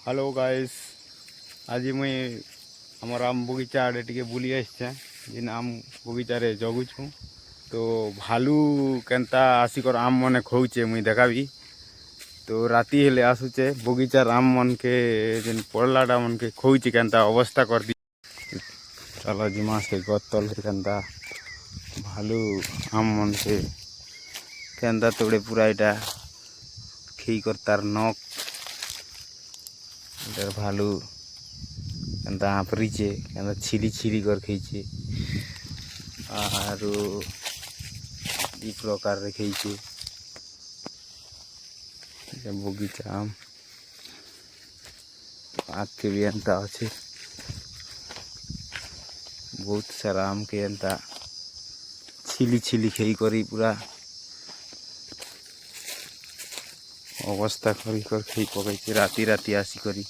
Hello guys. आज मुई आमर आम बगीचा आड़े टिके बुली आसचे जिन आम बगीचा रे जगुछु तो भालू केनता आसिकर आम मने खोचे मुई देखाबी। तो राती हेले आसुचे बगीचार आम मन के जिन पड़लाटा मन के खोचे केनता अवस्था कर दी। चलो जिमा से गतल केनता भालू आम मन के केनता तोड़े पूरा इटा खी कर तार नक इधर भालू केनता आपरीचे केनता छिली छिली कर खींचे आरो दी प्रकार रे खींचे बगीचा आम आग के भी एंता अच्छे बहुत सारा आम के एंता छिली छिली खेई करी पूरा अवस्था करी कर खेई पकई राती राती आसी करी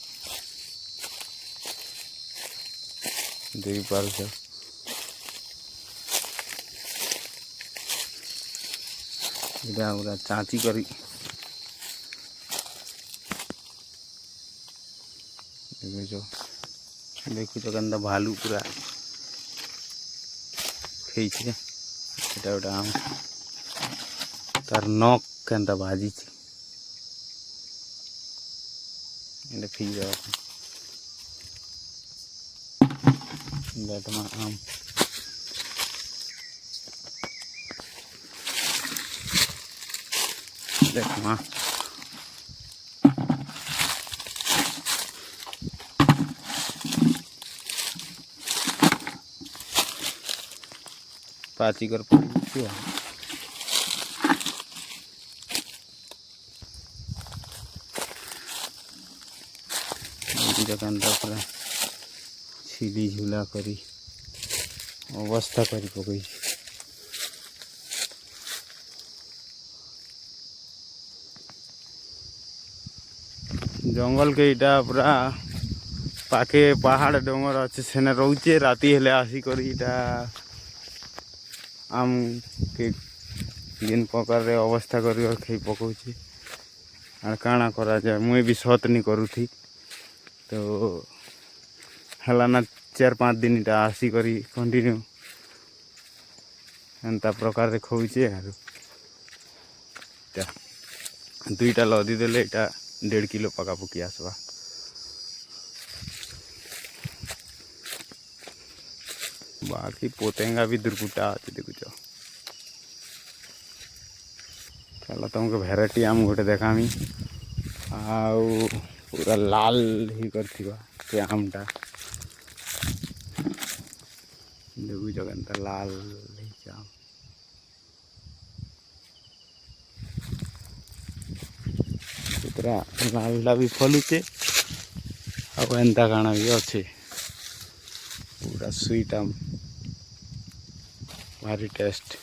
देवी पारुछ इटा पूरा चाची करी देखो केनता भालू पूरा खेईछे एटा गोटे आम तार नक केनता भाजीछे एटा फी जावा आम देख माँ पाची कर पड़ी पूरा छिली झुला करी अवस्था करी पकई जंगल के इटा पूरा पाखे पहाड़ डोंगर अच्छे सेने रोचे राती हेले आसी करी इटा आम के जिन प्रकार रे अवस्था कर खई पकाउछि आर काना करा जाए मुई भी सत नहीं करूथी तो हला ना 4-5 दिन इटा आसी करी कंटिन्यू एंता प्रकार रे खोचे आर दुईटा लदी देले इटा 1.5 किलो पकापकी आसवा। बाकी पोतेंगा भी दुर्गुटा आते देखुच चलो तुमको भेराइटी आम गोटे देखामी आउ पूरा लाल ही करथिबा से आमटा देखुच केनता लाल ही आम पूरा लालटा भी फलुचे आ एंता काना भी अच्छे पूरा स्वीट आम भारी टेस्ट।